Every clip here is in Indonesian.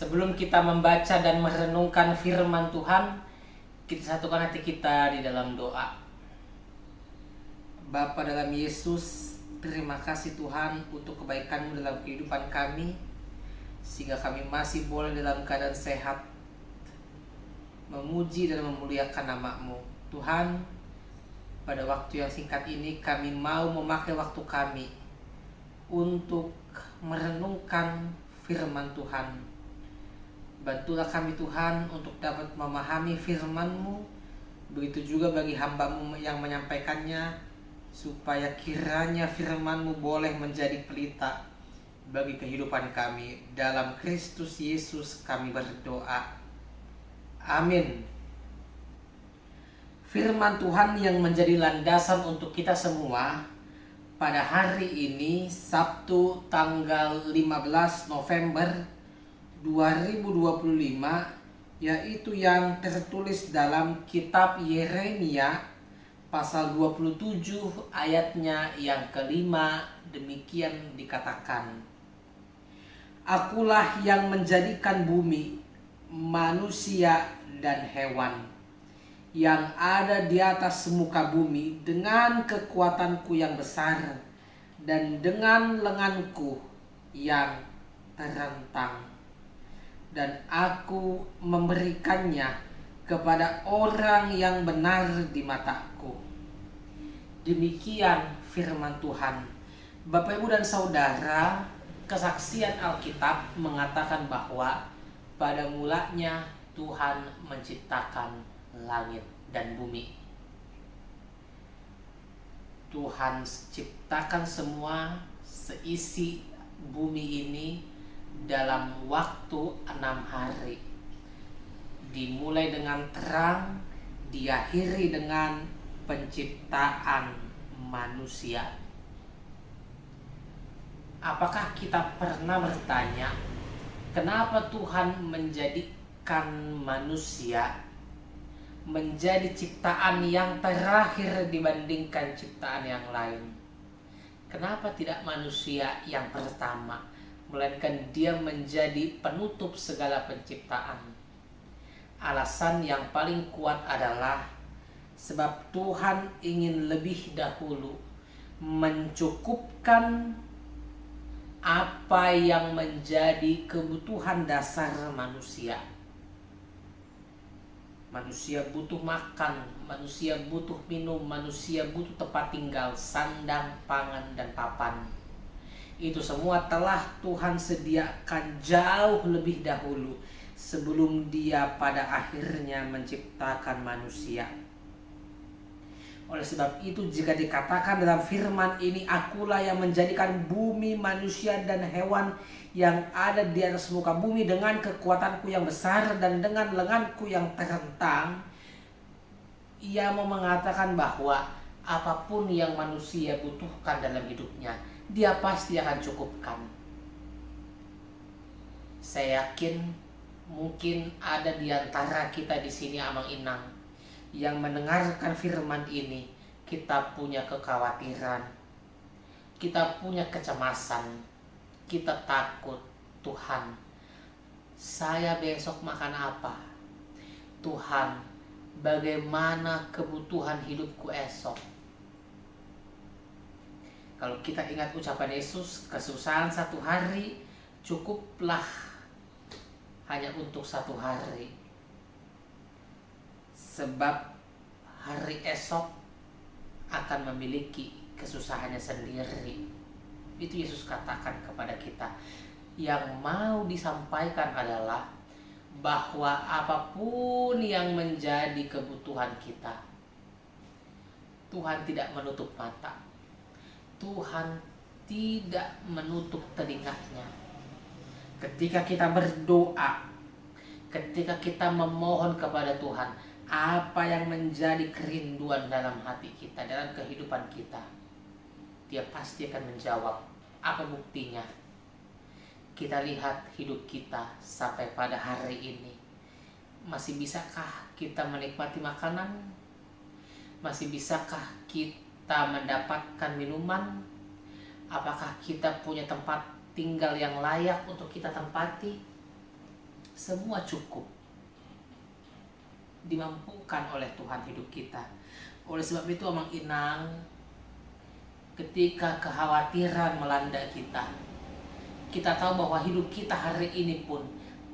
Sebelum kita membaca dan merenungkan firman Tuhan, kita satukan hati kita di dalam doa. Bapa dalam Yesus, terima kasih Tuhan untuk kebaikan-Mu dalam kehidupan kami, sehingga kami masih boleh dalam keadaan sehat, memuji dan memuliakan nama-Mu. Tuhan, pada waktu yang singkat ini kami mau memakai waktu kami untuk merenungkan firman Tuhan. Bantulah kami Tuhan untuk dapat memahami firman-Mu, begitu juga bagi hamba-Mu yang menyampaikannya, supaya kiranya firman-Mu boleh menjadi pelita bagi kehidupan kami. Dalam Kristus Yesus kami berdoa. Amin. Firman Tuhan yang menjadi landasan untuk kita semua pada hari ini, Sabtu tanggal 15 November 2025, yaitu yang tertulis dalam kitab Yeremia pasal 27 ayatnya yang kelima. Demikian dikatakan, Akulah yang menjadikan bumi, manusia dan hewan yang ada di atas muka bumi dengan kekuatanku yang besar dan dengan lenganku yang terentang. Dan aku memberikannya kepada orang yang benar di mataku. Demikian firman Tuhan. Bapak, Ibu, dan Saudara, kesaksian Alkitab mengatakan bahwa pada mulanya Tuhan menciptakan langit dan bumi. Tuhan ciptakan semua seisi bumi ini dalam waktu 6 hari. Dimulai dengan terang, diakhiri dengan penciptaan manusia. Apakah kita pernah bertanya, kenapa Tuhan menjadikan manusia menjadi ciptaan yang terakhir dibandingkan ciptaan yang lain? Kenapa tidak manusia yang pertama, melainkan dia menjadi penutup segala penciptaan? Alasan yang paling kuat adalah sebab Tuhan ingin lebih dahulu mencukupkan apa yang menjadi kebutuhan dasar manusia. Manusia butuh makan, manusia butuh minum, manusia butuh tempat tinggal, sandang, pangan, dan papan. Itu semua telah Tuhan sediakan jauh lebih dahulu sebelum Dia pada akhirnya menciptakan manusia. Oleh sebab itu, jika dikatakan dalam firman ini, Akulah yang menjadikan bumi, manusia, dan hewan yang ada di atas muka bumi dengan kekuatanku yang besar dan dengan lenganku yang terentang, Ia mau mengatakan bahwa apapun yang manusia butuhkan dalam hidupnya, Dia pasti akan cukupkan. Saya yakin mungkin ada di antara kita di sini, Amang Inang, yang mendengarkan firman ini, kita punya kekhawatiran, kita punya kecemasan, kita takut. Tuhan, saya besok makan apa? Tuhan, bagaimana kebutuhan hidupku esok? Kalau kita ingat ucapan Yesus, kesusahan satu hari cukuplah hanya untuk satu hari, sebab hari esok akan memiliki kesusahannya sendiri. Itu Yesus katakan kepada kita. Yang mau disampaikan adalah bahwa apapun yang menjadi kebutuhan kita, Tuhan tidak menutup mata, Tuhan tidak menutup telinganya. Ketika kita berdoa, ketika kita memohon kepada Tuhan, apa yang menjadi kerinduan dalam hati kita, dalam kehidupan kita, Dia pasti akan menjawab. Apa buktinya? Kita lihat hidup kita sampai pada hari ini. Masih bisakah kita menikmati makanan? Masih bisakah kita mendapatkan minuman? Apakah kita punya tempat tinggal yang layak untuk kita tempati? semua cukup, dimampukan oleh Tuhan hidup kita. Oleh sebab itu Amang Inang, ketika kekhawatiran melanda kita, kita tahu bahwa hidup kita hari ini pun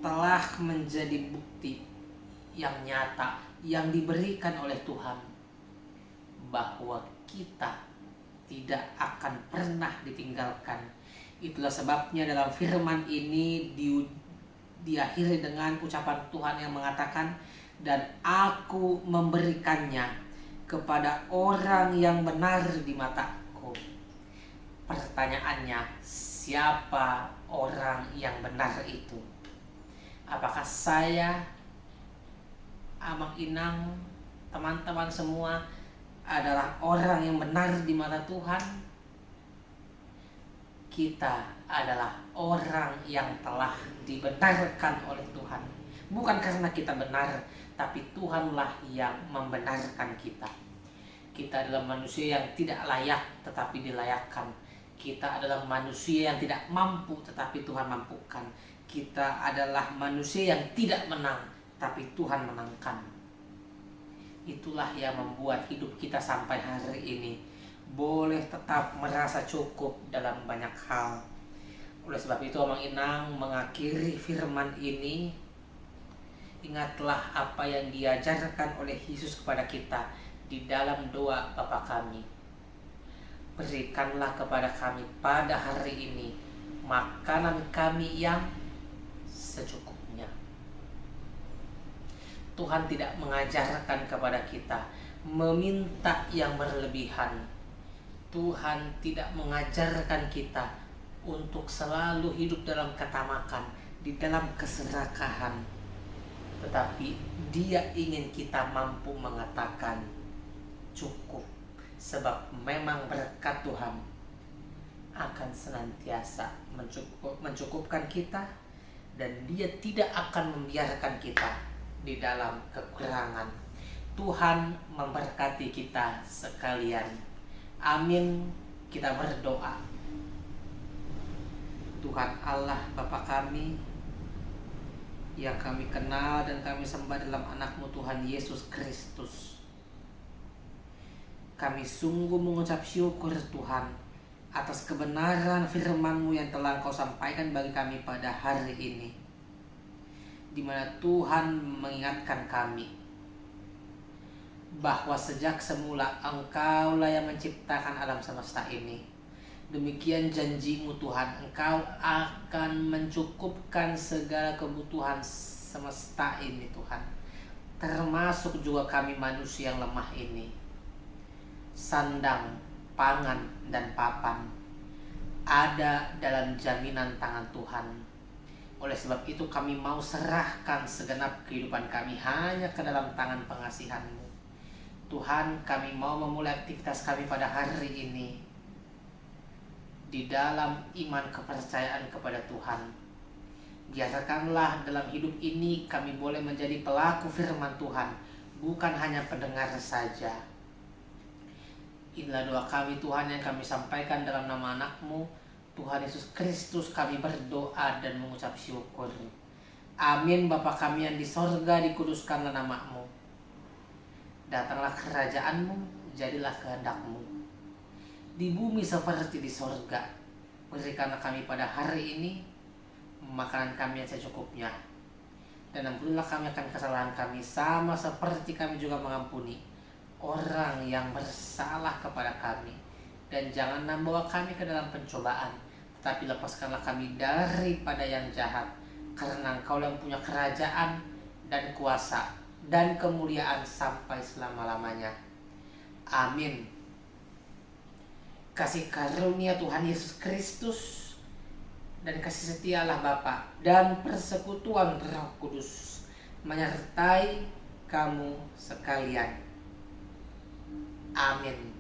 telah menjadi bukti yang nyata yang diberikan oleh Tuhan bahwa kita tidak akan pernah ditinggalkan. Itulah sebabnya dalam firman ini diakhiri dengan ucapan Tuhan yang mengatakan, dan aku memberikannya kepada orang yang benar di mataku. Pertanyaannya, siapa orang yang benar itu? Apakah saya, Amang Inang, teman-teman semua adalah orang yang benar di mata Tuhan? Kita adalah orang yang telah dibenarkan oleh Tuhan. Bukan karena kita benar, tapi Tuhanlah yang membenarkan kita. Kita adalah manusia yang tidak layak, tetapi dilayakkan. Kita adalah manusia yang tidak mampu, tetapi Tuhan mampukan. Kita adalah manusia yang tidak menang, tapi Tuhan menangkan. Itulah yang membuat hidup kita sampai hari ini boleh tetap merasa cukup dalam banyak hal. Oleh sebab itu Amang Inang mengakhiri firman ini, ingatlah apa yang diajarkan oleh Yesus kepada kita di dalam doa Bapa kami. Berikanlah kepada kami pada hari ini makanan kami yang secukupnya. Tuhan tidak mengajarkan kepada kita meminta yang berlebihan. Tuhan tidak mengajarkan kita untuk selalu hidup dalam ketamakan, di dalam keserakahan. Tetapi Dia ingin kita mampu mengatakan cukup. Sebab memang berkat Tuhan akan senantiasa mencukupkan kita, dan Dia tidak akan membiarkan kita di dalam kekurangan. Tuhan memberkati kita sekalian. Amin. Kita berdoa. Tuhan Allah Bapa kami yang kami kenal dan kami sembah dalam anak-Mu Tuhan Yesus Kristus, kami sungguh mengucap syukur Tuhan atas kebenaran firman-Mu yang telah Engkau sampaikan bagi kami pada hari ini, di mana Tuhan mengingatkan kami bahwa sejak semula Engkau-lah yang menciptakan alam semesta ini. Demikian janji-Mu Tuhan, Engkau akan mencukupkan segala kebutuhan semesta ini Tuhan, termasuk juga kami manusia yang lemah ini. Sandang, pangan, dan papan ada dalam jaminan tangan Tuhan. Oleh sebab itu kami mau serahkan segenap kehidupan kami hanya ke dalam tangan pengasihan-Mu. Tuhan, kami mau memulai aktivitas kami pada hari ini di dalam iman kepercayaan kepada Tuhan. Biarkanlah dalam hidup ini kami boleh menjadi pelaku firman Tuhan, bukan hanya pendengar saja. Inilah doa kami Tuhan yang kami sampaikan dalam nama anak-Mu Tuhan Yesus Kristus. Kami berdoa dan mengucap syukur. Amin. Bapa kami yang di sorga, dikuduskanlah nama-Mu. Datanglah kerajaan-Mu, jadilah kehendak-Mu di bumi seperti di sorga. Berikanlah kami pada hari ini makanan kami yang secukupnya, dan ampunilah kami akan kesalahan kami, sama seperti kami juga mengampuni orang yang bersalah kepada kami. Dan jangan membawa kami ke dalam pencobaan, tetapi lepaskanlah kami daripada yang jahat, karena Engkau yang punya kerajaan dan kuasa dan kemuliaan sampai selama-lamanya. Amin. Kasih karunia Tuhan Yesus Kristus dan kasih setialah Bapa dan persekutuan Roh Kudus menyertai kamu sekalian. Amin.